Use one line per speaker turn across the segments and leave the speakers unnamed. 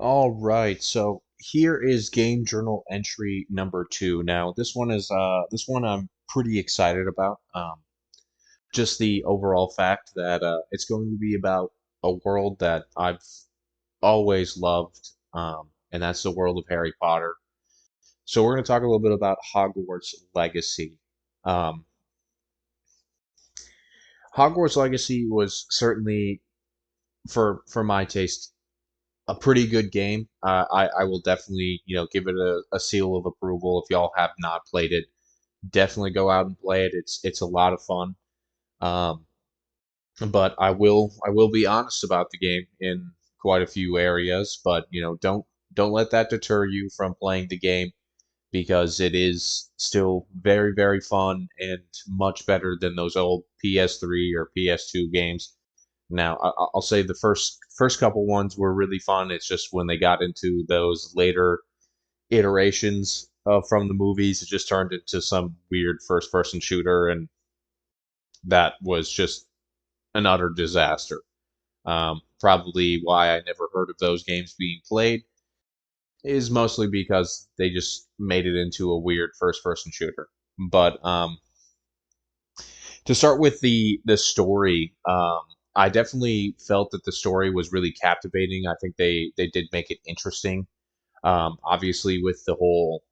All right, so here is game journal entry number two. Now, this one I'm pretty excited about. Just the overall fact that it's going to be about a world that I've always loved, and that's the world of Harry Potter. So we're going to talk a little bit about Hogwarts Legacy. Um, Hogwarts Legacy was certainly, for my taste, a pretty good game. I will definitely, give it a seal of approval. If y'all have not played it, definitely go out and play it. It's a lot of fun. Um, but I will be honest about the game in quite a few areas. But don't let that deter you from playing the game because it is still very very fun and much better than those old PS3 or PS2 games. Now, I'll say the first couple ones were really fun. It's just when they got into those later iterations from the movies, it just turned into some weird first person shooter, and that was just an utter disaster. Probably why I never heard of those games being played is mostly because they just made it into a weird first person shooter. But to start with the story, I definitely felt that the story was really captivating. I think they did make it interesting. Obviously, with the whole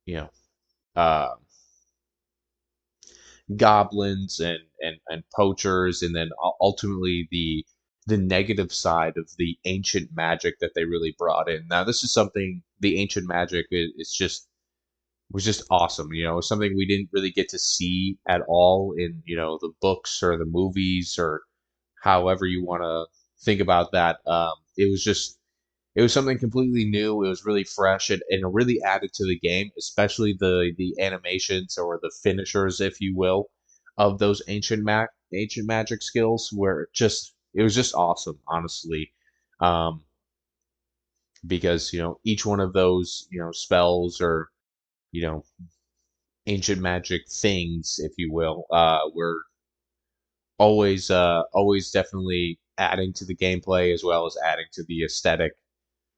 you know uh, goblins and poachers, and then ultimately the negative side of the ancient magic that they really brought in. Now, this is something the ancient magic is just was just awesome. It's something we didn't really get to see at all in the books or the movies or however you want to think about that. It was something completely new. It was really fresh and it really added to the game, especially the animations or the finishers, if you will, of those ancient magic skills. Where it was just awesome, honestly, um, because each one of those spells or you know ancient magic things, if you will, were always definitely adding to the gameplay as well as adding to the aesthetic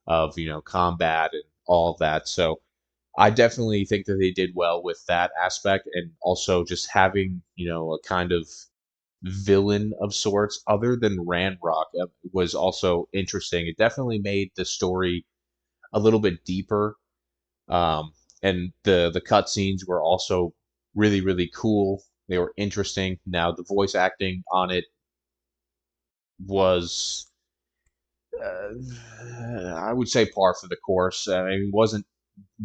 of combat and all of that. So I definitely think that they did well with that aspect, and also just having a kind of villain of sorts other than Ranrock was also interesting. It definitely made the story a little bit deeper, um, and the cutscenes were also really really cool. They were interesting. Now the voice acting on it was I would say par for the course. I mean, it wasn't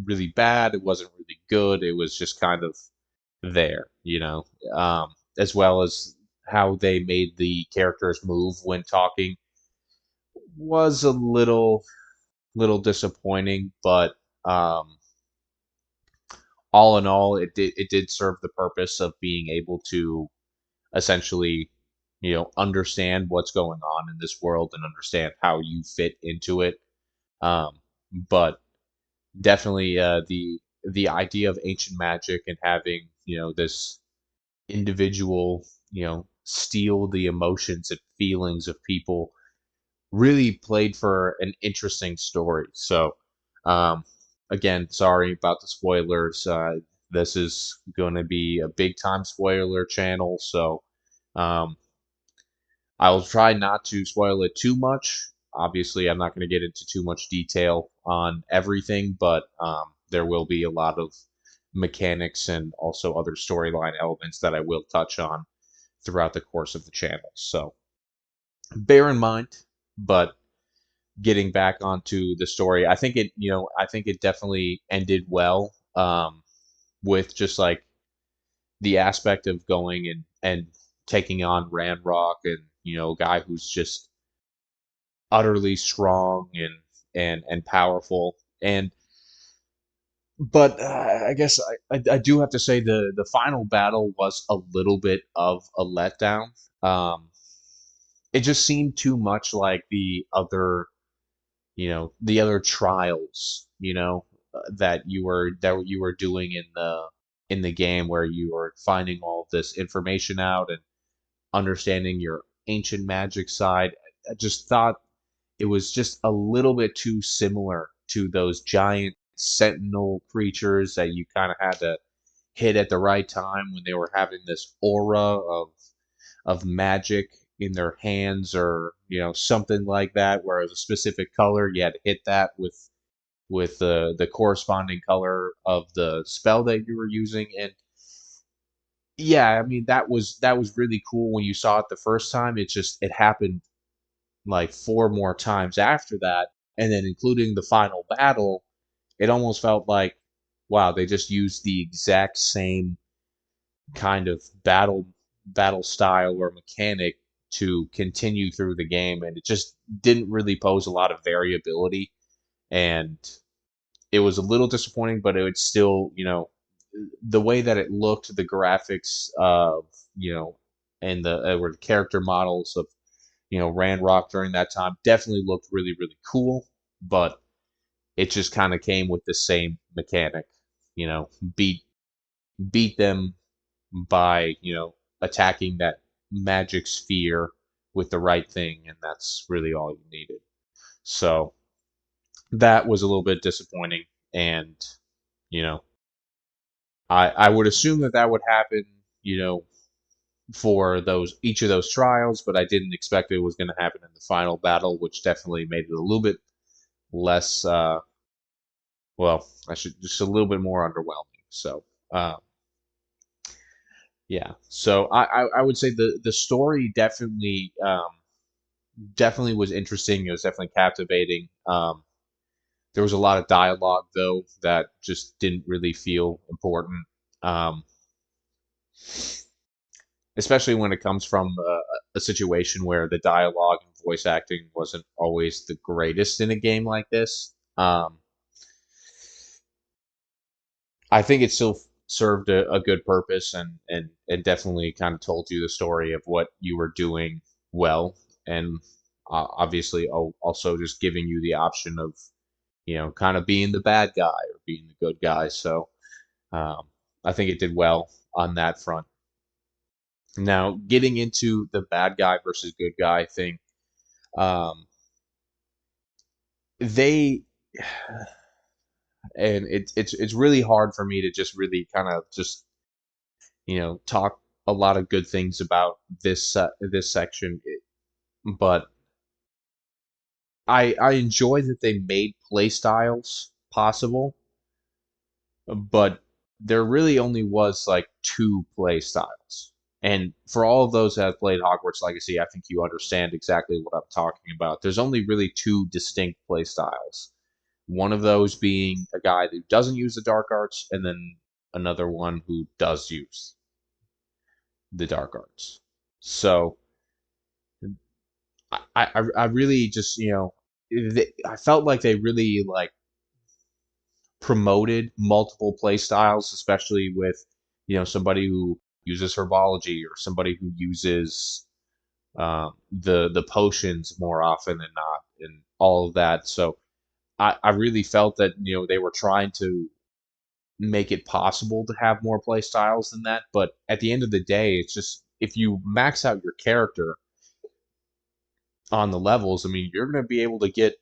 really bad. It wasn't really good. It was just kind of there, as well as how they made the characters move when talking was a little disappointing, but all in all, it did serve the purpose of being able to essentially, understand what's going on in this world and understand how you fit into it. But definitely the idea of ancient magic and having this individual steal the emotions and feelings of people really played for an interesting story. So um again, sorry about the spoilers. This is going to be a big time spoiler channel, so um I'll try not to spoil it too much. Obviously, I'm not going to get into too much detail on everything, but there will be a lot of mechanics and also other storyline elements that I will touch on throughout the course of the channel. So bear in mind, but getting back onto the story, I think it definitely ended well, with just like the aspect of going and taking on Ranrock, and a guy who's just utterly strong and powerful. And but I guess I do have to say the final battle was a little bit of a letdown. Um, it just seemed too much like the other trials, that you were doing in the game, where you were finding all of this information out and understanding your ancient magic side. I just thought it was just a little bit too similar to those giant sentinel creatures that you kind of had to hit at the right time when they were having this aura of magic in their hands or something like that, where it was a specific color you had to hit that with the corresponding color of the spell that you were using. And yeah, I mean that was really cool when you saw it the first time. It happened like four more times after that, and then including the final battle, it almost felt like, wow, they just used the exact same kind of battle style or mechanic to continue through the game, and it just didn't really pose a lot of variability, and it was a little disappointing, but it would still, the way that it looked, the graphics of, and the were the character models of, Randrock during that time definitely looked really, really cool, but it just kind of came with the same mechanic, you know, beat beat them by, attacking that magic sphere with the right thing, and that's really all you needed. So that was a little bit disappointing, and you know, I would assume that that would happen, for those each of those trials, but I didn't expect it was going to happen in the final battle, which definitely made it a little bit less. Well, I should just a little bit more underwhelming. So, uh, yeah. So I would say the story definitely was interesting. It was definitely captivating. There was a lot of dialogue though that just didn't really feel important. Um, Especially when it comes from a situation where the dialogue and voice acting wasn't always the greatest in a game like this. I think it still served a good purpose, and definitely kind of told you the story of what you were doing well, and obviously also just giving you the option of kind of being the bad guy or being the good guy. So um, I think it did well on that front. Now, getting into the bad guy versus good guy thing, um, they and it's really hard for me to just really kind of just talk a lot of good things about this section, but I enjoy that they made play styles possible, but there really only was like two play styles. And for all of those that have played Hogwarts Legacy, I think you understand exactly what I'm talking about. There's only really two distinct play styles. One of those being a guy who doesn't use the dark arts, and then another one who does use the dark arts. So I really just I felt like they really like promoted multiple play styles, especially with somebody who uses herbology or somebody who uses the potions more often than not, and all of that. So I really felt that they were trying to make it possible to have more play styles than that. But at the end of the day, it's just if you max out your character on the levels, I mean, you're going to be able to get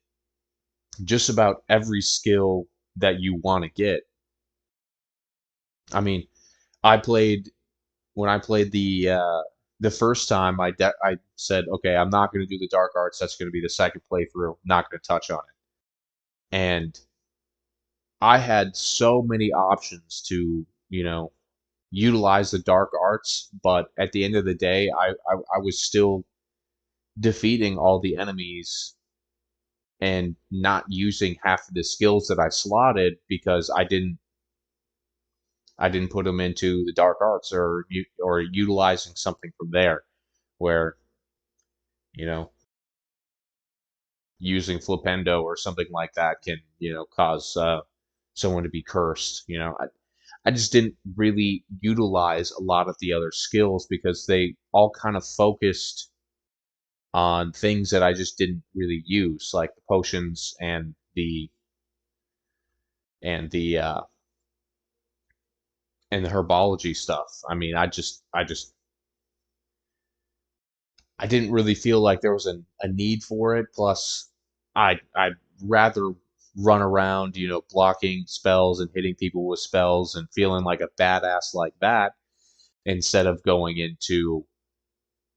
just about every skill that you want to get. I mean, I played when I played the first time. I said, okay, I'm not going to do the dark arts. That's going to be the second playthrough. Not going to touch on it. And I had so many options to utilize the dark arts, but at the end of the day, I was still defeating all the enemies and not using half of the skills that I slotted because I didn't put them into the dark arts or utilizing something from there where you know using flipendo or something like that can cause someone to be cursed. I just didn't really utilize a lot of the other skills because they all kind of focused on things that I just didn't really use, like the potions and the and the herbology stuff. I mean, I didn't really feel like there was a need for it. Plus, I'd rather run around, blocking spells and hitting people with spells and feeling like a badass like that instead of going into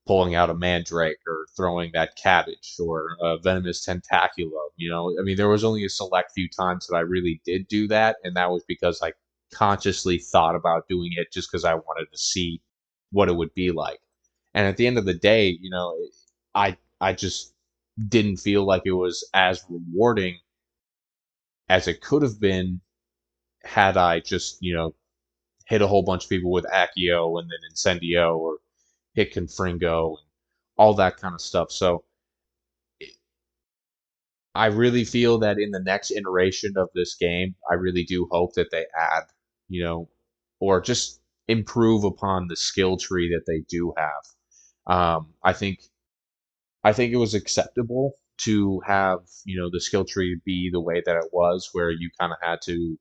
pulling out a mandrake or throwing that cabbage or a venomous tentaculum. I mean, there was only a select few times that I really did do that, and that was because I consciously thought about doing it just because I wanted to see what it would be like. And at the end of the day, I just didn't feel like it was as rewarding as it could have been had I just, hit a whole bunch of people with Accio and then Incendio or hit Confringo and all that kind of stuff. So I really feel that in the next iteration of this game, I really do hope that they add, you know, or just improve upon the skill tree that they do have. I think it was acceptable to have, the skill tree be the way that it was, where you kind of had to,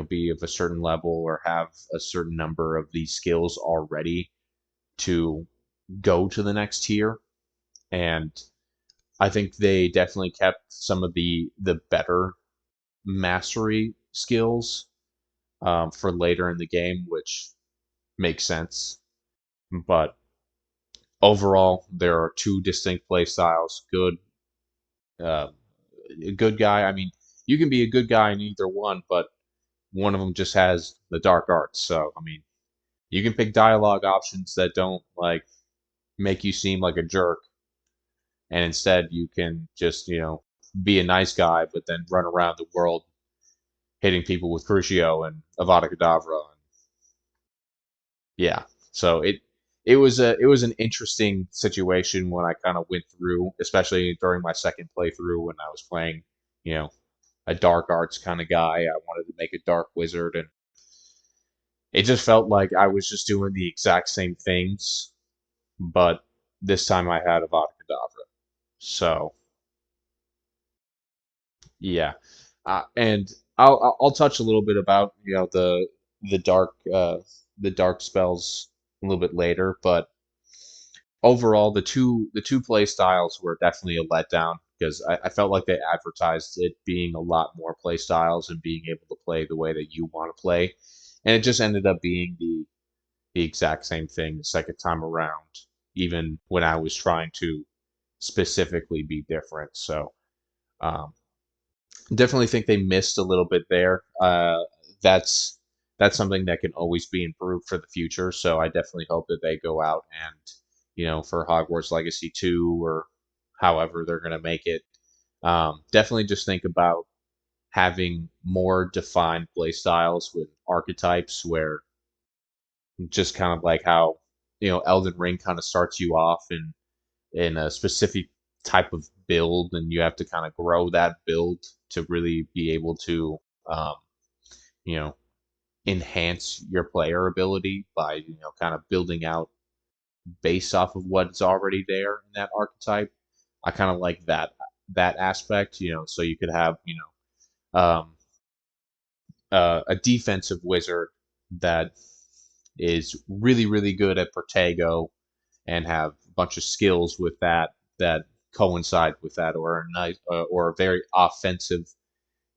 be of a certain level or have a certain number of these skills already to go to the next tier. And I think they definitely kept some of the better mastery skills for later in the game, which makes sense. But overall, there are two distinct play styles. Uh, good guy. I mean, you can be a good guy in either one, but one of them just has the dark arts. So, I mean, you can pick dialogue options that don't like make you seem like a jerk, and instead you can just be a nice guy, but then run around the world hitting people with Crucio and Avada Kedavra. And yeah, so it was an interesting situation when I kind of went through, especially during my second playthrough when I was playing, you know, a dark arts kind of guy. I wanted to make a dark wizard, and it just felt like I was just doing the exact same things, but this time I had Avada Kedavra. So yeah, and I'll touch a little bit about the dark the dark spells a little bit later, but overall the two play styles were definitely a letdown because I felt like they advertised it being a lot more play styles and being able to play the way that you want to play, and it just ended up being the exact same thing the second time around, even when I was trying to specifically be different. So. Um, Definitely think they missed a little bit there. That's that's something that can always be improved for the future. So I definitely hope that they go out and for Hogwarts Legacy 2 or however they're going to make it. Definitely just think about having more defined play styles with archetypes where just kind of like how Elden Ring kind of starts you off in a specific type of build, and you have to kind of grow that build to really be able to, um, you know, enhance your player ability by kind of building out based off of what's already there in that archetype. I kind of like that aspect, so you could have a defensive wizard that is really really good at Protego and have a bunch of skills with that coincide with that, or a nice or a very offensive,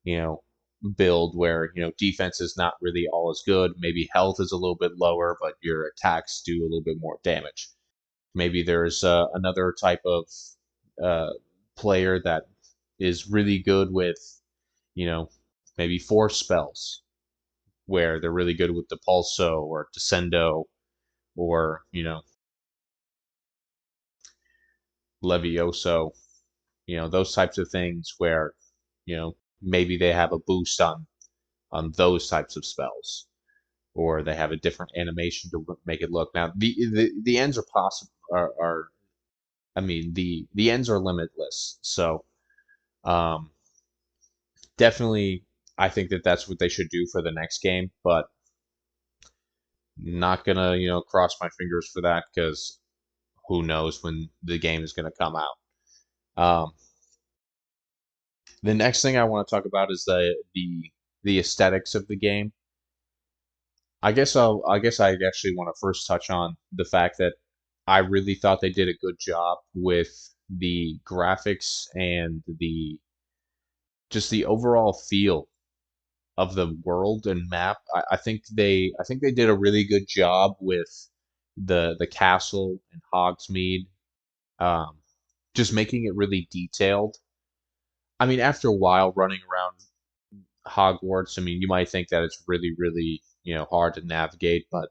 you know, build where defense is not really all as good. Maybe health is a little bit lower, but your attacks do a little bit more damage. Maybe there's another type of uh, player that is really good with you know maybe force spells where they're really good with the pulso or descendo or levioso, those types of things where maybe they have a boost on those types of spells, or they have a different animation to make it look. Now the ends are possible are I mean the ends are limitless. So um, definitely I think that that's what they should do for the next game, but not gonna cross my fingers for that because who knows when the game is gonna come out. Um, the next thing I want to talk about is the aesthetics of the game. I guess I actually want to first touch on the fact that I really thought they did a good job with the graphics and the just the overall feel of the world and map. I think they did a really good job with the castle in Hogsmeade, um, just making it really detailed. I mean, after a while running around Hogwarts, I mean, you might think that it's really, really, hard to navigate, but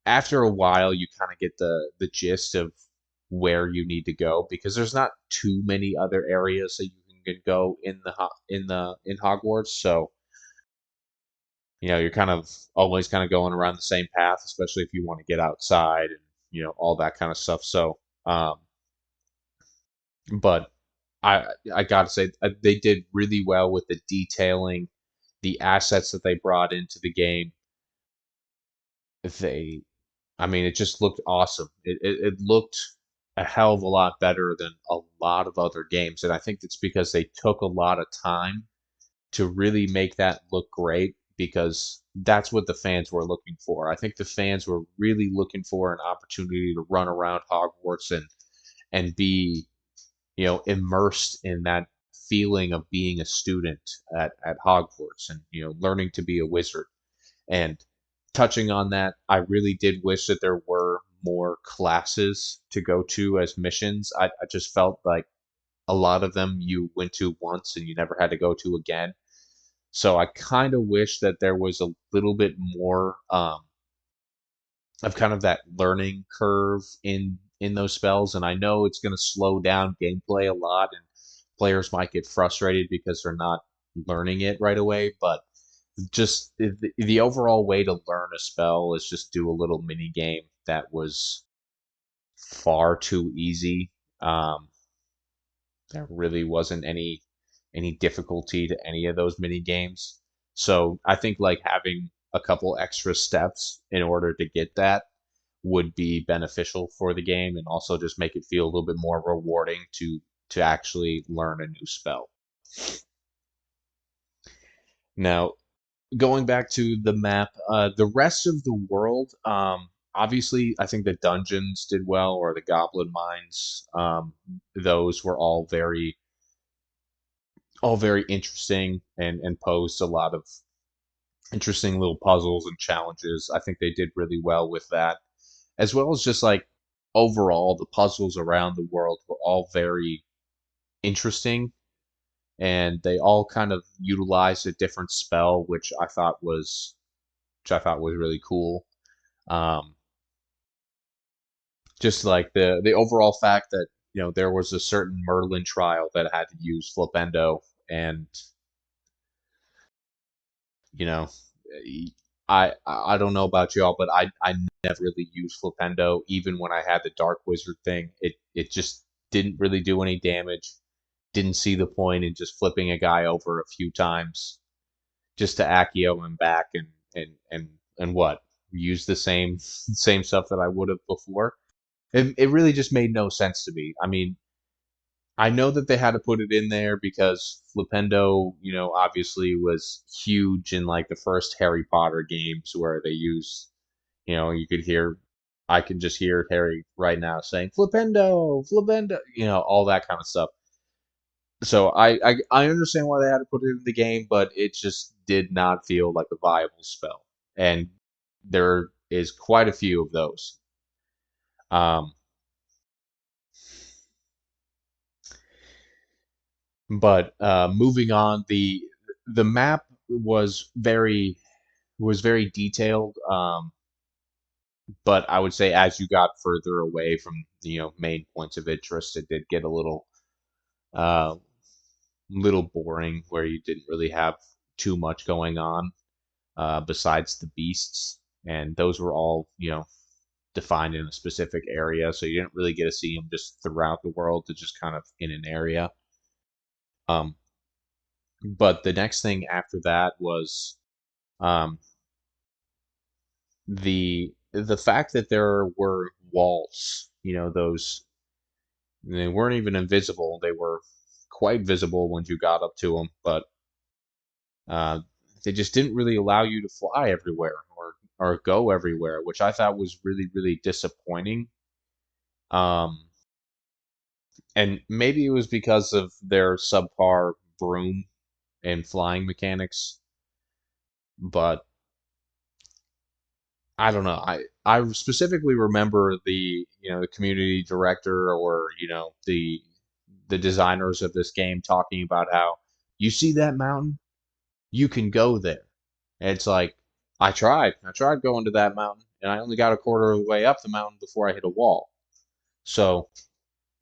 after a while, you kind of get the gist of where you need to go because there's not too many other areas that you can go in in Hogwarts. So you're kind of always kind of going around the same path, especially if you want to get outside and all that kind of stuff. So, um, but I gotta say they did really well with the detailing, the assets that they brought into the game. They I mean, it just looked awesome. It looked a hell of a lot better than a lot of other games, and I think it's because they took a lot of time to really make that look great because that's what the fans were looking for. I think the fans were really looking for an opportunity to run around Hogwarts and be, immersed in that feeling of being a student at Hogwarts and, learning to be a wizard. And touching on that, I really did wish that there were more classes to go to as missions. I just felt like a lot of them you went to once and you never had to go to again. So I kind of wish that there was a little bit more of kind of that learning curve in those spells. And I know it's going to slow down gameplay a lot, and players might get frustrated because they're not learning it right away. But just the overall way to learn a spell is just do a little mini game that was far too easy. Um, there really wasn't any difficulty to any of those mini games. So I think like having a couple extra steps in order to get that would be beneficial for the game and also just make it feel a little bit more rewarding to actually learn a new spell. Now, going back to the map, the rest of the world, obviously, I think the dungeons did well, or the goblin mines. Those were all very interesting and posed a lot of interesting little puzzles and challenges. I think they did really well with that, as well as just like overall, the puzzles around the world were all very interesting, and they all kind of utilized a different spell, which I thought was really cool. Um, just like the overall fact that there was a certain Merlin trial that had to use Flipendo, and you know, I don't know about y'all, but I never really used Flipendo. Even when I had the Dark Wizard thing, it just didn't really do any damage. Didn't see the point in just flipping a guy over a few times just to Accio him back and what use the same same stuff that I would have before. It really just made no sense to me. I mean, I know that they had to put it in there because Flipendo, obviously was huge in like the first Harry Potter games where they use, you could hear, I can just hear Harry right now saying Flipendo, Flipendo, all that kind of stuff. So I understand why they had to put it in the game, but it just did not feel like a viable spell, and there is quite a few of those. Um, but moving on, the map was very detailed. But I would say as you got further away from main points of interest, it did get a uh, little boring where you didn't really have too much going on besides the beasts, and those were all defined in a specific area, so you didn't really get to see them just throughout the world. To just kind of in an area. Um, but the next thing after that was um, the fact that there were walls. Those they weren't even invisible; they were quite visible once you got up to them, but uh, they just didn't really allow you to fly everywhere or go everywhere, which I thought was really really disappointing. Um, And maybe it was because of their subpar broom and flying mechanics, but I don't know. I specifically remember the community director or the designers of this game talking about how you see that mountain, you can go there. And it's like I tried going to that mountain, and I only got a quarter of the way up the mountain before I hit a wall. So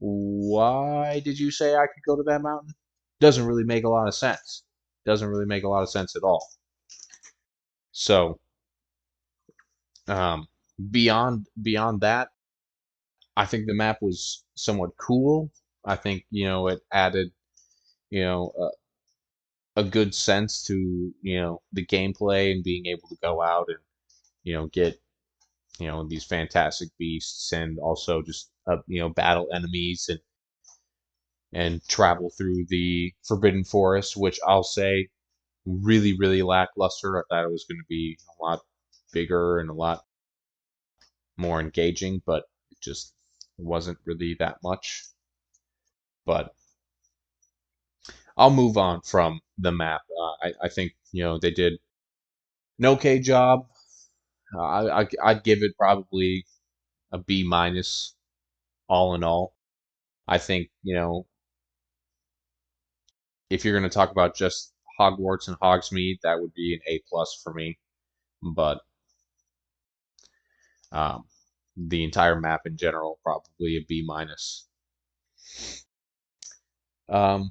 why did you say I could go to that mountain? Doesn't really make a lot of sense. Doesn't really make a lot of sense at all. So um, beyond that, I think the map was somewhat cool. I think it added you know a good sense to the gameplay and being able to go out and get these fantastic beasts and also just battle enemies and travel through the Forbidden Forest, which I'll say really lackluster. I thought it was going to be a lot bigger and a lot more engaging, but it just wasn't really that much. But I'll move on from the map. I think they did an okay job. I'd give it probably a B minus all in all. I think if you're going to talk about just Hogwarts and Hogsmeade, that would be an A plus for me. But um, the entire map in general, probably a B minus. Um,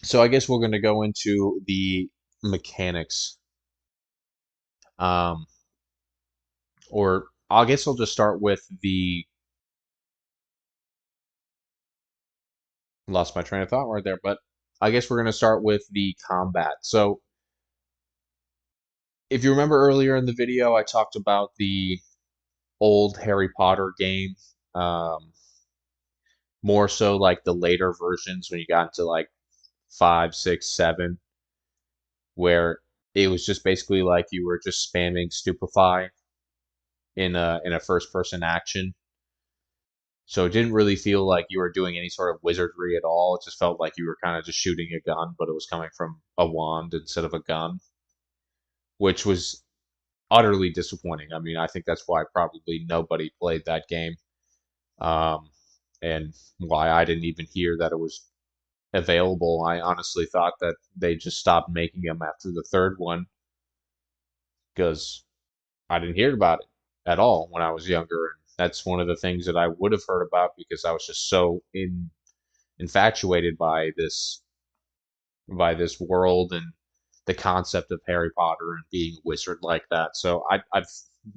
so I guess we're going to go into the mechanics. Um, or I guess I'll just start with the lost my train of thought right there, but I guess we're going to start with the combat. So if you remember earlier in the video, I talked about the old Harry Potter game. Um, More so like the later versions when you got into like five, six, seven, where it was just basically like you were just spamming stupefy in a first person action. So it didn't really feel like you were doing any sort of wizardry at all. It just felt like you were kind of just shooting a gun, but it was coming from a wand instead of a gun, which was utterly disappointing. I mean, I think that's why probably nobody played that game, um, and why I didn't even hear that it was available. I honestly thought that they just stopped making them after the third one because I didn't hear about it at all when I was younger. And that's one of the things that I would have heard about because I was just so infatuated by this world and the concept of Harry Potter and being a wizard like that. So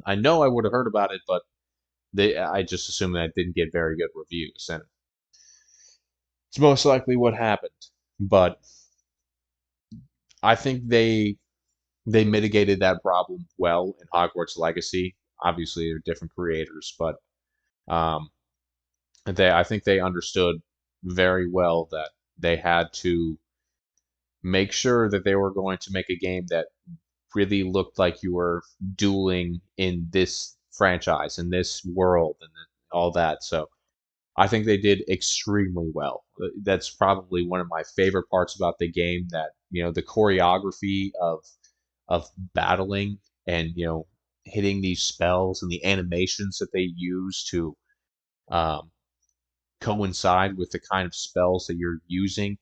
I know I would have heard about it, but I just assumed that it didn't get very good reviews, and it's most likely what happened. But I think they mitigated that problem well in Hogwarts Legacy. Obviously, they're different creators, but um, I think they understood very well that they had to make sure that they were going to make a game that really looked like you were dueling in this franchise, in this world, and all that. So I think they did extremely well. That's probably one of my favorite parts about the game. That the choreography of battling and hitting these spells and the animations that they use to um, coincide with the kind of spells that you're using,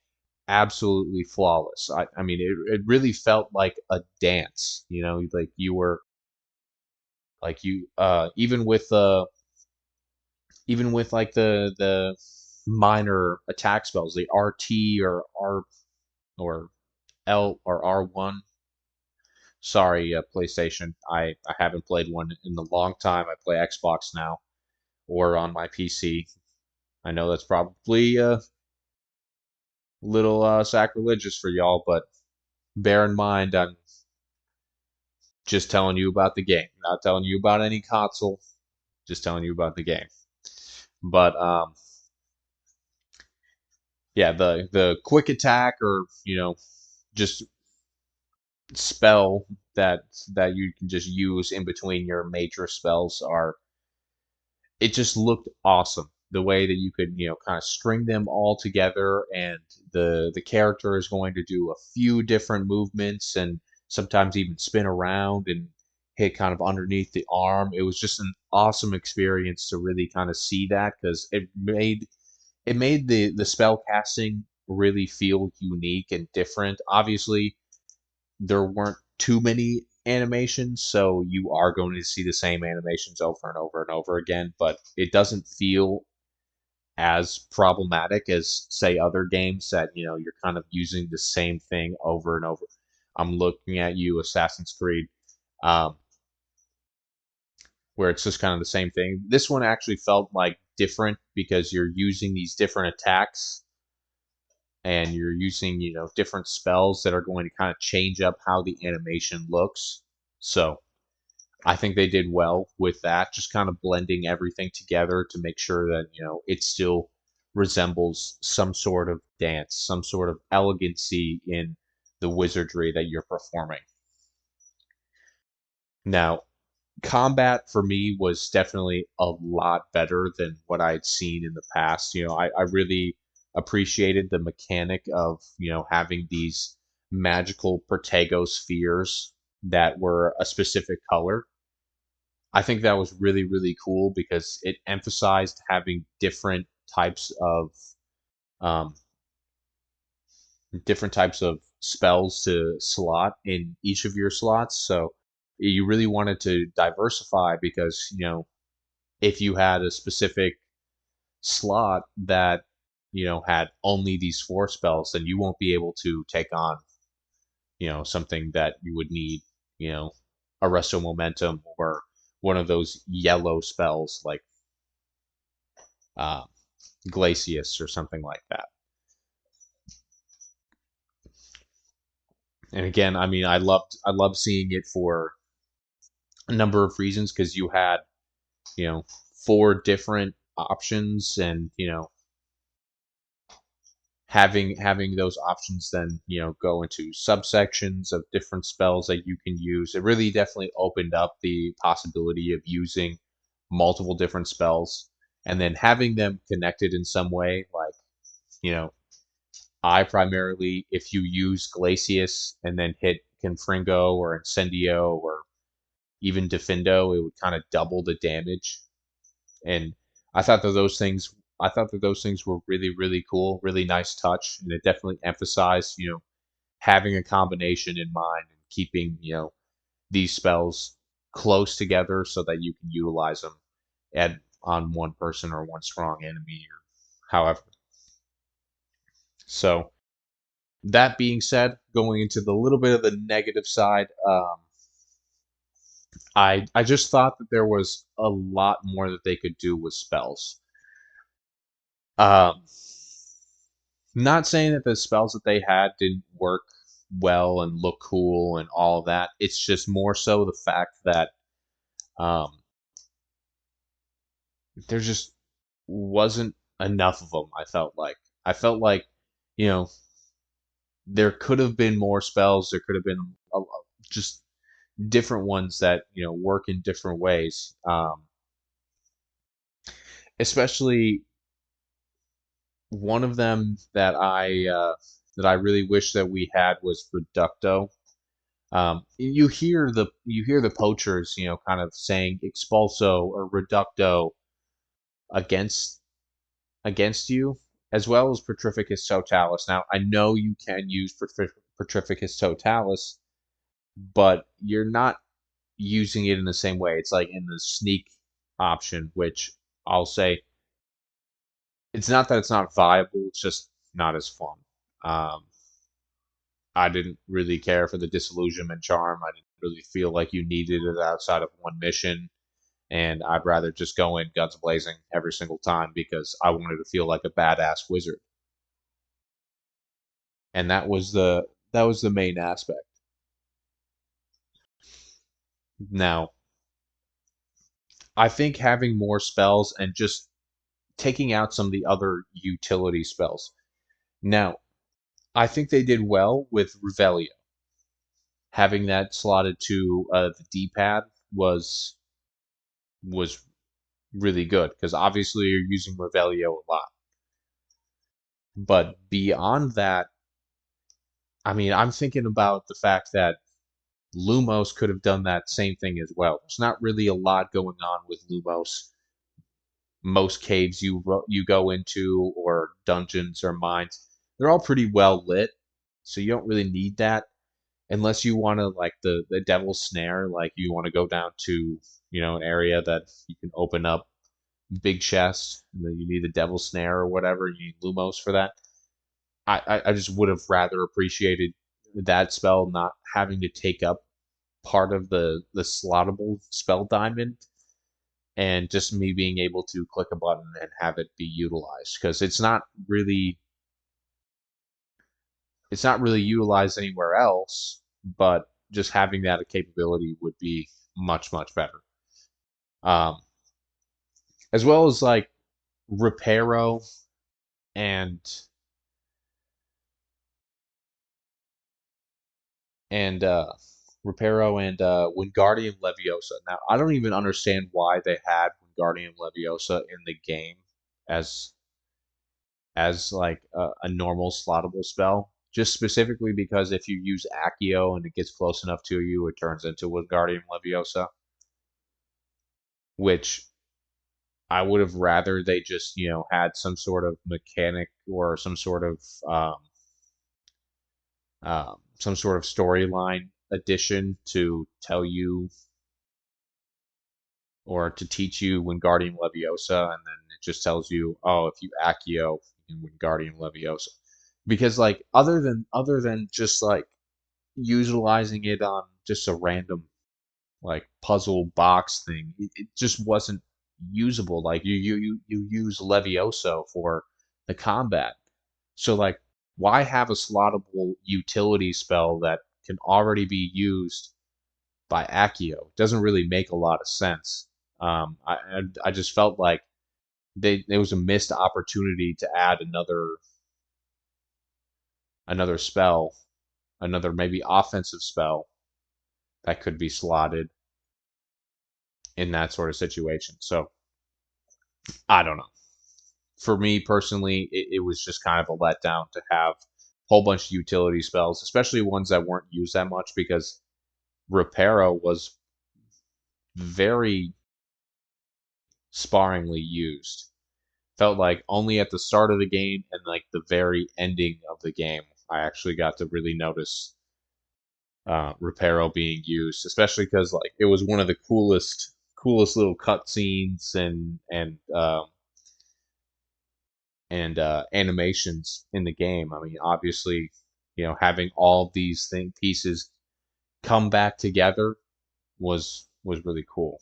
absolutely flawless. I mean it really felt like a dance, like you were like you even with like the minor attack spells, the RT or R or L or R1. Sorry, PlayStation. I haven't played one in a long time. I play Xbox now or on my PC. I know that's probably a little sacrilegious for y'all, but bear in mind I'm just telling you about the game, not telling you about any console, just telling you about the game. But yeah, the quick attack or just spell that you can just use in between your major spells are it just looked awesome. the way that you could, kind of string them all together, and the character is going to do a few different movements and sometimes even spin around and hit kind of underneath the arm. It was just an awesome experience to really kind of see that, because it made the spell casting really feel unique and different. Obviously, there weren't too many animations, so you are going to see the same animations over and over and over again, but it doesn't feel as problematic as, say, other games that, you're kind of using the same thing over and over. I'm looking at you, Assassin's Creed, um, where it's just kind of the same thing. This one actually felt like different because you're using these different attacks and you're using, different spells that are going to kind of change up how the animation looks. So I think they did well with that, just kind of blending everything together to make sure that, it still resembles some sort of dance, some sort of elegancy in the wizardry that you're performing. Now, combat for me was definitely a lot better than what I had seen in the past. I really appreciated the mechanic of, having these magical Protego spheres that were a specific color. I think that was really, really cool because it emphasized having um, different types of spells to slot in each of your slots. So you really wanted to diversify because, if you had a specific slot that, had only these four spells, then you won't be able to take on, something that you would need, you know, Arresto Momentum or one of those yellow spells like uh, Glacius or something like that. And again, I mean, I loved seeing it for a number of reasons because you had, four different options, and having those options then, go into subsections of different spells that you can use. It really definitely opened up the possibility of using multiple different spells and then having them connected in some way. Like, you know, I primarily, if you use Glacius and then hit Confringo or Incendio or even Defendo, it would kind of double the damage. And I thought that those things, I thought that those things were really, really cool, really nice touch, and it definitely emphasized, having a combination in mind and keeping, these spells close together so that you can utilize them at on one person or one strong enemy or however. So that being said, going into the little bit of the negative side, I just thought that there was a lot more that they could do with spells. Um, Not saying that the spells that they had didn't work well and look cool and all of that. It's just more so the fact that um, there just wasn't enough of them. I felt like you know there could have been more spells. There could have been just different ones that work in different ways. Especially one of them that I really wish that we had was Reducto. You hear the poachers, kind of saying expulso or reducto against against you, as well as Petrificus totalis. Now, I know you can use Petrificus totalis, but you're not using it in the same way. It's like in the sneak option, which I'll say it's not that it's not viable, it's just not as fun. Um, I didn't really care for the disillusionment charm. I didn't really feel like you needed it outside of one mission, and I'd rather just go in guns blazing every single time because I wanted to feel like a badass wizard. And that was the main aspect. Now, I think having more spells and just taking out some of the other utility spells. Now, I think they did well with Revelio. Having that slotted to the D-pad was really good because obviously you're using Revelio a lot. But beyond that, I mean, I'm thinking about the fact that Lumos could have done that same thing as well. There's not really a lot going on with Lumos. Most caves you go into or dungeons or mines, they're all pretty well lit, so you don't really need that unless you want to like the devil's snare, like you want to go down to an area that you can open up big chest, and then you need the devil's snare or whatever. You need Lumos for that. I just would have rather appreciated that spell not having to take up part of the slottable spell diamond and just me being able to click a button and have it be utilized because it's not really utilized anywhere else, but just having that capability would be much better. um, as well as like reparo and and reparo and Wingardium Leviosa. Now I don't even understand why they had Wingardium Leviosa in the game as like a normal slottable spell. Just specifically because if you use Accio and it gets close enough to you, it turns into Wingardium Leviosa, which I would have rather they just had some sort of mechanic or um, some sort of storyline addition to tell you or to teach you Wingardium Leviosa, and then it just tells you, oh, if you Accio, you can Wingardium Leviosa. Because like other than just like utilizing it on just a random like puzzle box thing, it just wasn't usable. Like you use Levioso for the combat, so like why have a slottable utility spell that can already be used by Accio? Doesn't really make a lot of sense. I just felt like there was a missed opportunity to add another spell, another maybe offensive spell that could be slotted in that sort of situation. So I don't know. For me personally, it was just kind of a letdown to have a whole bunch of utility spells, especially ones that weren't used that much because Reparo was very sparingly used. Felt like only at the start of the game and like the very ending of the game, I actually got to really notice Reparo being used, especially because like it was one of the coolest little cutscenes and animations in the game. I mean, obviously, having all of these pieces come back together was really cool.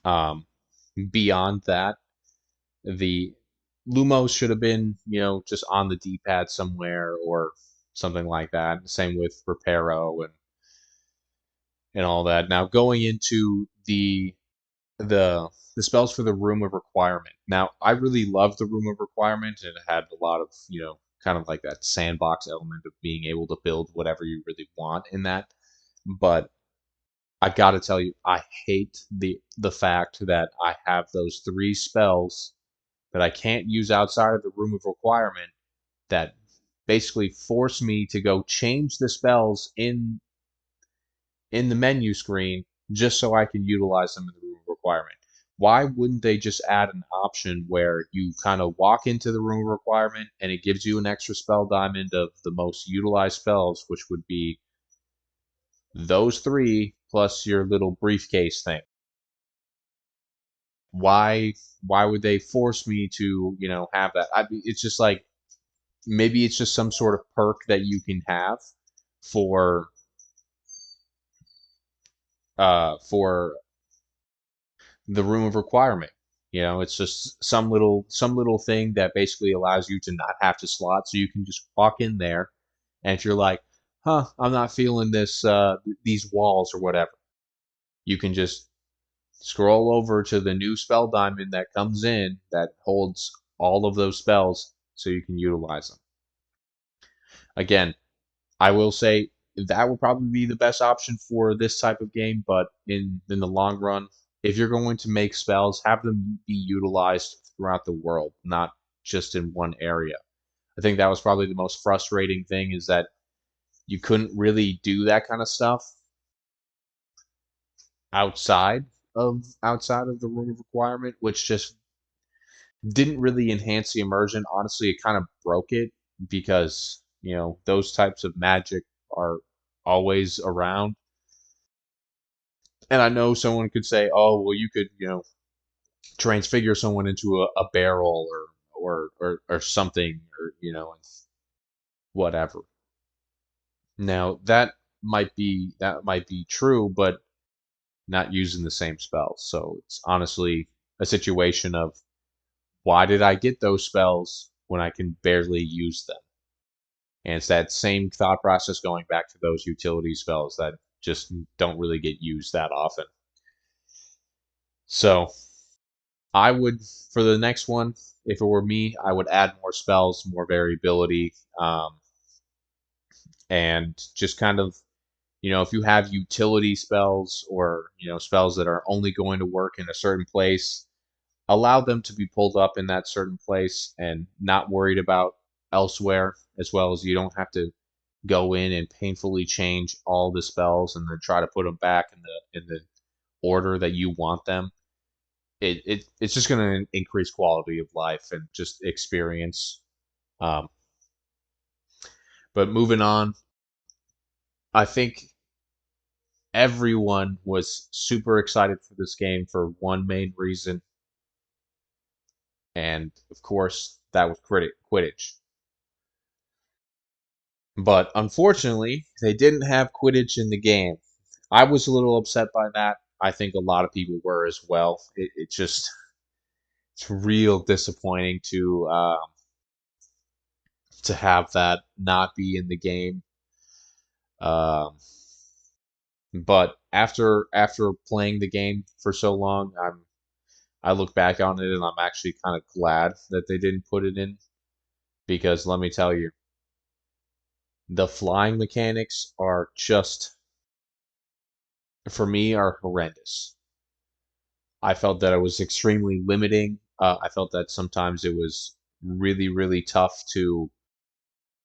Um, Beyond that, the Lumos should have been, just on the D-pad somewhere or something like that. Same with Reparo and all that. Now going into the spells for the Room of Requirement. Now I really loved the Room of Requirement, and it had a lot of kind of like that sandbox element of being able to build whatever you really want in that. But I gotta tell you, I hate the fact that I have those three spells that I can't use outside of the Room of Requirement that basically force me to go change the spells in the menu screen just so I can utilize them in the room of requirement. Why wouldn't they just add an option where you kind of walk into the room of requirement and it gives you an extra spell diamond of the most utilized spells, which would be those three plus your little briefcase thing? Why would they force me to have that? It's just like maybe it's just some sort of perk that you can have for for the room of requirement. It's just some little thing that basically allows you to not have to slot, so you can just walk in there, and if you're like, I'm not feeling these walls or whatever, you can just scroll over to the new spell diamond that comes in that holds all of those spells, so you can utilize them. Again, I will say that would probably be the best option for this type of game. But in the long run, if you're going to make spells, have them be utilized throughout the world, not just in one area. I think that was probably the most frustrating thing is that you couldn't really do that kind of stuff outside of the room of requirement, which just didn't really enhance the immersion. Honestly, it kind of broke it because, those types of magic are always around. And I know someone could say, "Oh, well, you could, transfigure someone into a barrel or something or whatever." Now that might be true, but not using the same spells. So it's honestly a situation of why did I get those spells when I can barely use them? And it's that same thought process going back to those utility spells that just don't really get used that often. So I would, for the next one, if it were me, I would add more spells, more variability, and just kind of, if you have utility spells or, spells that are only going to work in a certain place, allow them to be pulled up in that certain place and not worried about elsewhere, as well as you don't have to go in and painfully change all the spells and then try to put them back in the order that you want them. It's just going to increase quality of life and just experience. Um, but moving on, I think everyone was super excited for this game for one main reason, and of course that was Quidditch. But unfortunately, they didn't have Quidditch in the game. I was a little upset by that. I think a lot of people were as well. It's real disappointing to have that not be in the game. Um, but after playing the game for so long, I look back on it and I'm actually kind of glad that they didn't put it in because let me tell you, the flying mechanics are just for me are horrendous. I felt that it was extremely limiting. I felt that sometimes it was really, really tough to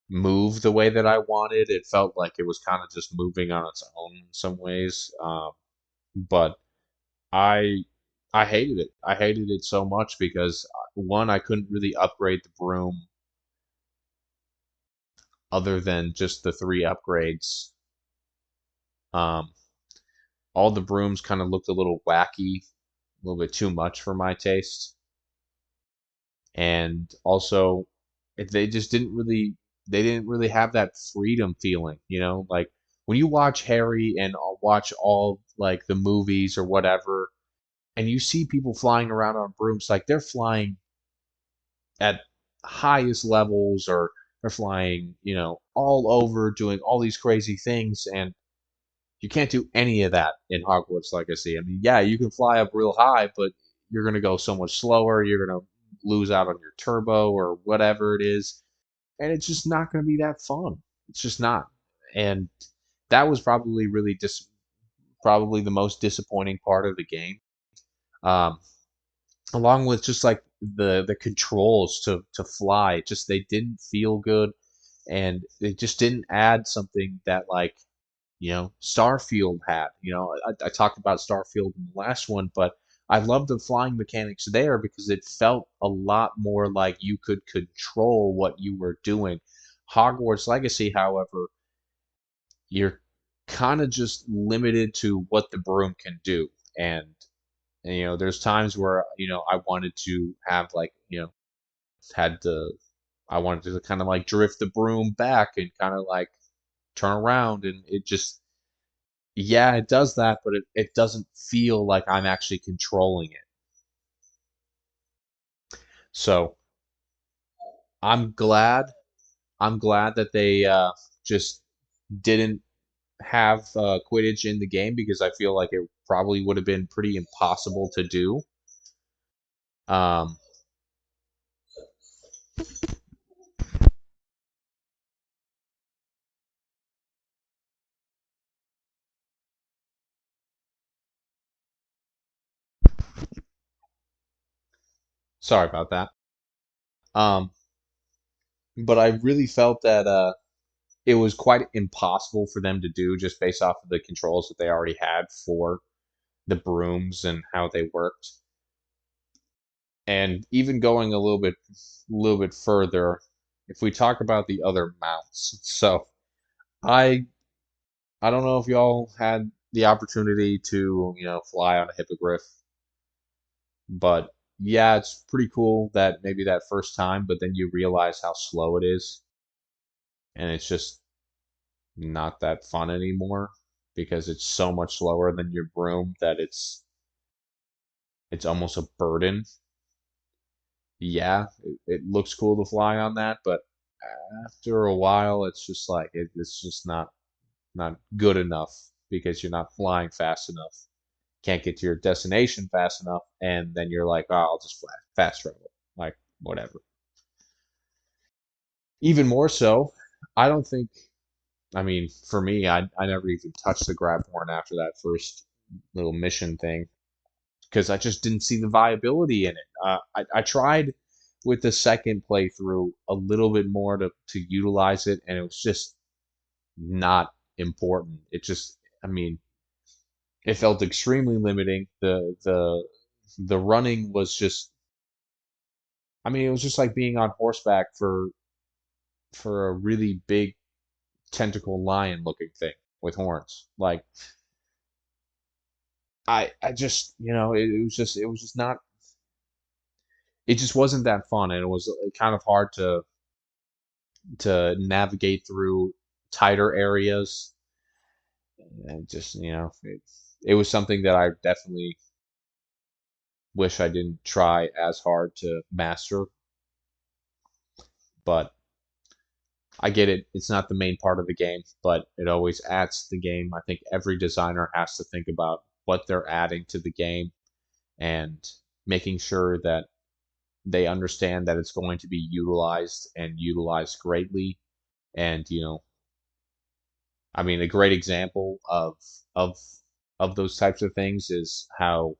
move the way that I wanted. It felt like it was kind of just moving on its own in some ways. But I I hated it. I hated it so much because one, I couldn't really upgrade the broom other than just the three upgrades. Um, all the brooms kind of looked a little wacky, a little bit too much for my taste. And also they just didn't really have that freedom feeling, like when you watch Harry and watch all like the movies or whatever and you see people flying around on brooms like they're flying at highest levels or they're flying, all over doing all these crazy things and you can't do any of that in Hogwarts Legacy. I mean, yeah, you can fly up real high, but you're going to go so much slower. You're going to lose out on your turbo or whatever it is. And it's just not going to be that fun. It's just not. And that was probably the most disappointing part of the game. Um, along with just like the controls to fly, just they didn't feel good and they just didn't add something that like Starfield had. I talked about Starfield in the last one, but I love the flying mechanics there because it felt a lot more like you could control what you were doing. Hogwarts Legacy, however, you're kind of just limited to what the broom can do. And there's times where, I wanted to have like, had to, I wanted to kind of like drift the broom back and kind of like turn around and it just yeah, it does that, but it doesn't feel like I'm actually controlling it. So I'm glad. I'm glad that they just didn't have Quidditch in the game because I feel like it probably would have been pretty impossible to do. Um, Sorry about that. Um, but I really felt that it was quite impossible for them to do just based off of the controls that they already had for the brooms and how they worked. And even going a little bit further, if we talk about the other mounts. So I I don't know if y'all had the opportunity to, fly on a hippogriff, but yeah, it's pretty cool that maybe that first time, but then you realize how slow it is, and it's just not that fun anymore because it's so much slower than your broom that it's almost a burden. Yeah, it looks cool to fly on that, but after a while, it's just like it's just not good enough because you're not flying fast enough. Can't get to your destination fast enough, and then you're like, oh, I'll just fast travel, like whatever. Even more so, I don't think. I mean, for me, I never even touched the grab horn after that first little mission thing because I just didn't see the viability in it. I tried with the second playthrough a little bit more to utilize it, and it was just not important. I mean, it felt extremely limiting. The running was just, I mean, it was just like being on horseback for a really big tentacle lion looking thing with horns. Like I just, it was just not, it just wasn't that fun, and it was kind of hard to navigate through tighter areas, and just, it was something that I definitely wish I didn't try as hard to master, but I get it. It's not the main part of the game, but it always adds to the game. I think every designer has to think about what they're adding to the game and making sure that they understand that it's going to be utilized and utilized greatly. And, I mean, a great example of of those types of things is how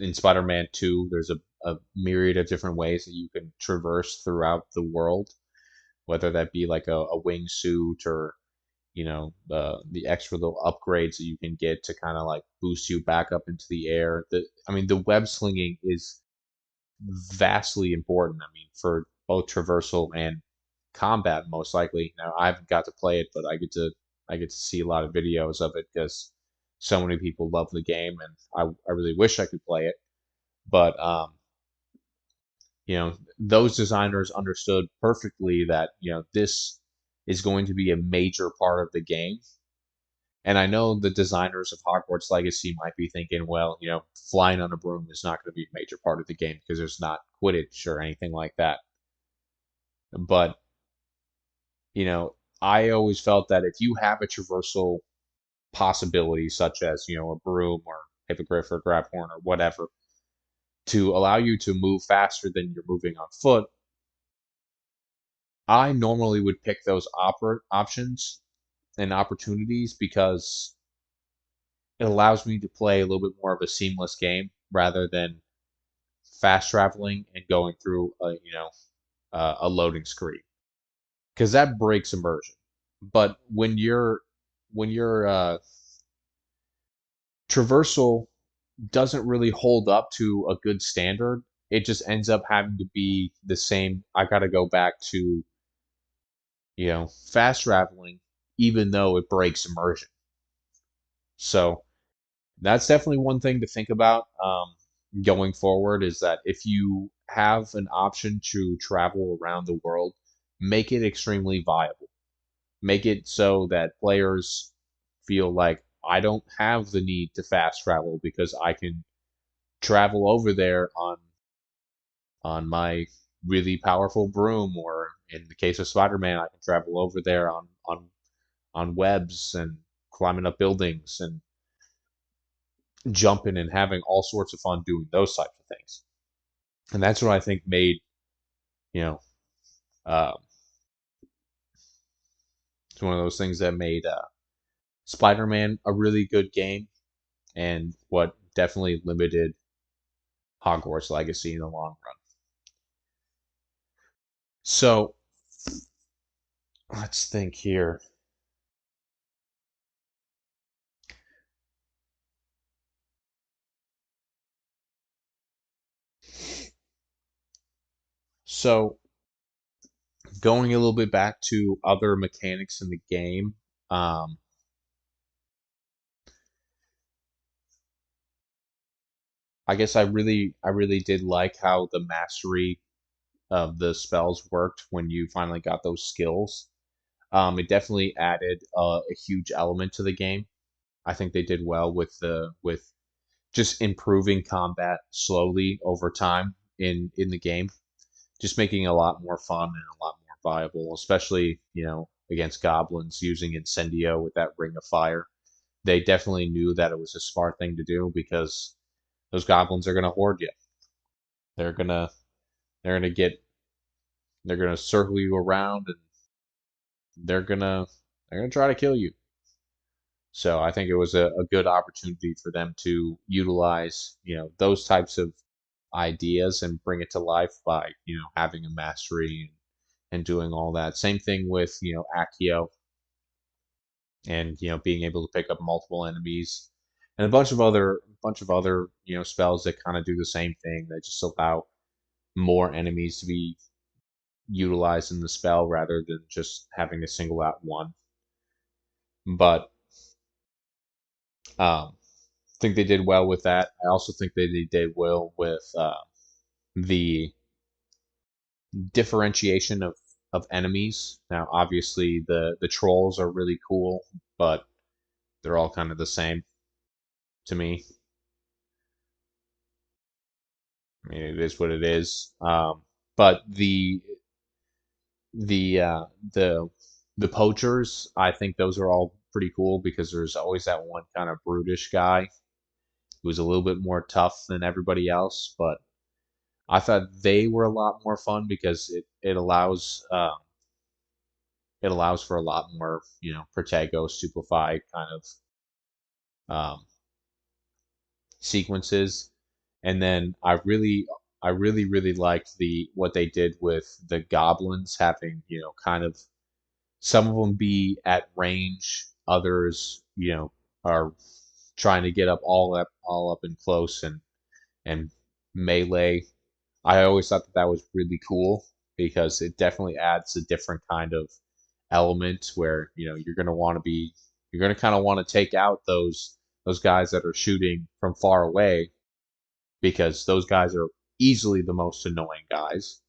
in Spider-Man 2, there's a myriad of different ways that you can traverse throughout the world, whether that be like a wingsuit or the extra little upgrades that you can get to kind of like boost you back up into the air. I mean, the web slinging is vastly important. I mean, for both traversal and combat, most likely. Now, I haven't got to play it, but I get to see a lot of videos of it because so many people love the game, and I really wish I could play it. But those designers understood perfectly that this is going to be a major part of the game. And I know the designers of Hogwarts Legacy might be thinking, well, flying on a broom is not going to be a major part of the game because there's not Quidditch or anything like that. But, I always felt that if you have a traversal possibility, such as, a broom or hippogriff or grabhorn or whatever, to allow you to move faster than you're moving on foot, I normally would pick those options and opportunities because it allows me to play a little bit more of a seamless game rather than fast traveling and going through a loading screen because that breaks immersion. But when your traversal doesn't really hold up to a good standard, it just ends up having to be the same. I got to go back to fast traveling, even though it breaks immersion. So that's definitely one thing to think about going forward is that if you have an option to travel around the world, make it extremely viable. Make it so that players feel like I don't have the need to fast travel because I can travel over there on my really powerful broom, or in the case of Spider-Man, I can travel over there on webs and climbing up buildings and jumping and having all sorts of fun doing those types of things. And that's what I think made you know uh, it's one of those things that made Spider-Man a really good game, and what definitely limited Hogwarts Legacy in the long run. So let's think here. So going a little bit back to other mechanics in the game, um, I guess I really did like how the mastery of the spells worked when you finally got those skills. It definitely added a huge element to the game. I think they did well with just improving combat slowly over time in the game, just making it a lot more fun and a lot more viable, especially against goblins using Incendio with that ring of fire. They definitely knew that it was a smart thing to do because those goblins are gonna hoard you. They're gonna they're gonna get they're gonna circle you around and they're gonna they're gonna try to kill you. So I think it was a good opportunity for them to utilize, those types of ideas and bring it to life by, having a mastery and doing all that. Same thing with, Accio and, being able to pick up multiple enemies and a bunch of other, spells that kind of do the same thing. That just allow more enemies to be utilized in the spell rather than just having to single out one. But think they did well with that. I also think they did well with the differentiation of enemies. Now, obviously, the trolls are really cool, but they're all kind of the same to me. I mean, it is what it is. But the uh, the the poachers, I think those are all pretty cool because there's always that one kind of brutish guy who's a little bit more tough than everybody else, but I thought they were a lot more fun because it allows for a lot more Protego Stupefy kind of um, sequences, and then I really liked the what they did with the goblins having kind of some of them be at range, others are trying to get up all up and close and melee. I always thought that that was really cool because it definitely adds a different kind of element where you're going to kind of want to take out those guys that are shooting from far away because those guys are easily the most annoying guys.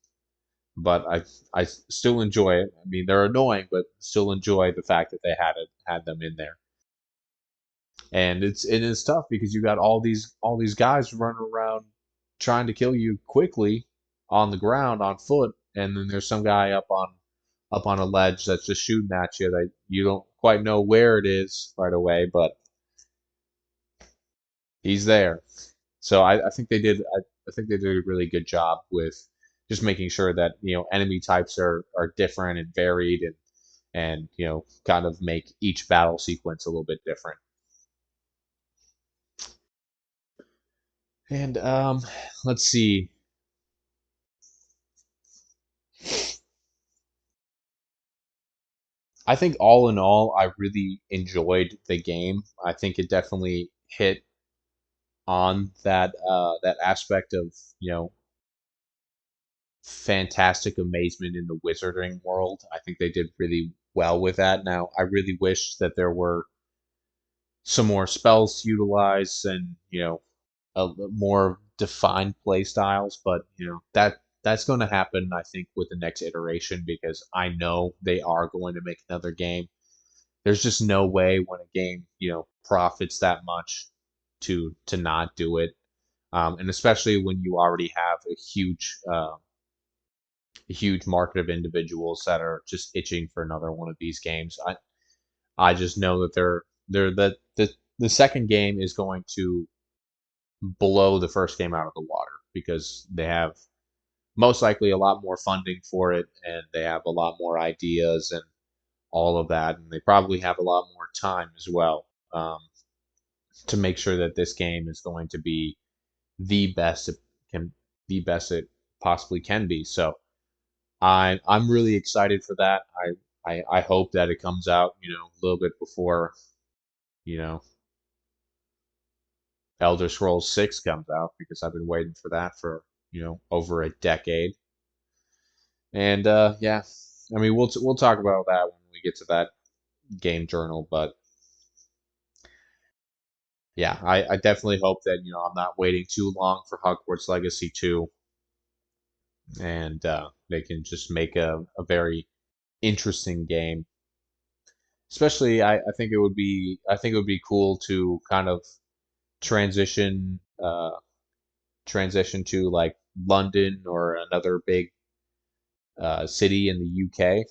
But I still enjoy it. I mean, they're annoying, but still enjoy the fact that they had them in there. And it is tough because you got all these guys running around trying to kill you quickly on the ground on foot, and then there's some guy up on a ledge that's just shooting at you that you don't quite know where it is right away, but he's there. So I think they did a really good job with just making sure that enemy types are different and varied and kind of make each battle sequence a little bit different. And let's see. I think all in all, I really enjoyed the game. I think it definitely hit on that aspect of fantastic amazement in the wizarding world. I think they did really well with that. Now, I really wish that there were some more spells utilized and more defined play styles, but that's going to happen. I think with the next iteration because I know they are going to make another game. There's just no way when a game profits that much to not do it, and especially when you already have a huge market of individuals that are just itching for another one of these games. I just know that they're the second game is going to blow the first game out of the water because they have most likely a lot more funding for it and they have a lot more ideas and all of that, and they probably have a lot more time as well, to make sure that this game is going to be the best can be best it possibly can be. So I'm really excited for that. I hope that it comes out, a little bit before, you know, Elder Scrolls 6 comes out because I've been waiting for that for, over a decade. And yeah, I mean we'll talk about that when we get to that game journal, but yeah, I definitely hope that, I'm not waiting too long for Hogwarts Legacy 2 and they can just make a very interesting game. Especially I think it would be cool to kind of transition transition to like London or another big city in the UK,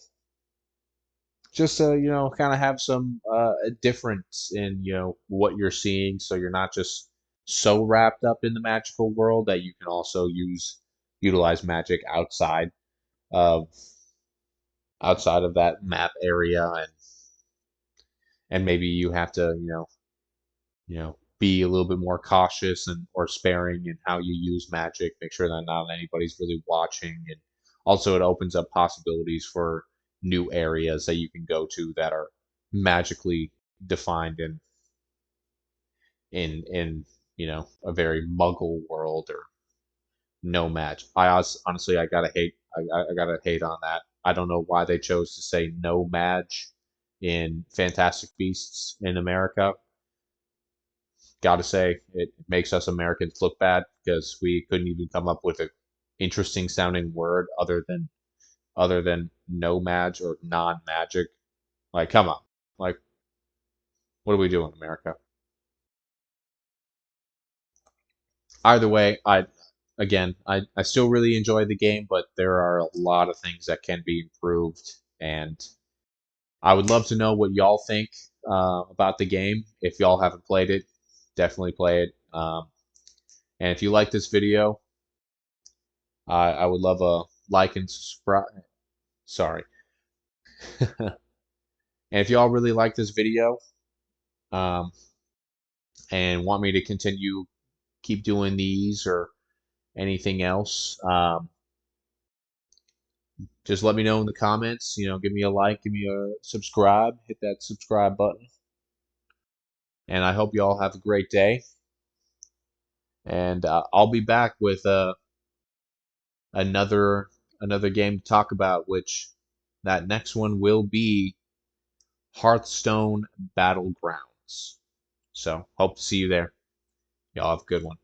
just to kind of have some a difference in what you're seeing, so you're not just so wrapped up in the magical world that you can also utilize magic of outside of that map area, and maybe you have to be a little bit more cautious and or sparing in how you use magic. Make sure that not anybody's really watching, and also it opens up possibilities for new areas that you can go to that are magically defined in a very Muggle world or no match. Honestly I gotta hate on that. I don't know why they chose to say no match in Fantastic Beasts in America. Gotta say, it makes us Americans look bad because we couldn't even come up with a interesting sounding word other than no mag or non magic. Like, come on, like, what are we doing, America? Either way, I still really enjoy the game, but there are a lot of things that can be improved, and I would love to know what y'all think about the game. If y'all haven't played it, definitely play it. And if you like this video, I would love a like and subscribe. Sorry. And if y'all really like this video um, and want me to continue keep doing these or anything else, just let me know in the comments. Give me a like, give me a subscribe, hit that subscribe button. And I hope y'all have a great day. And I'll be back with another another game to talk about, which that next one will be Hearthstone Battlegrounds. So hope to see you there. Y'all have a good one.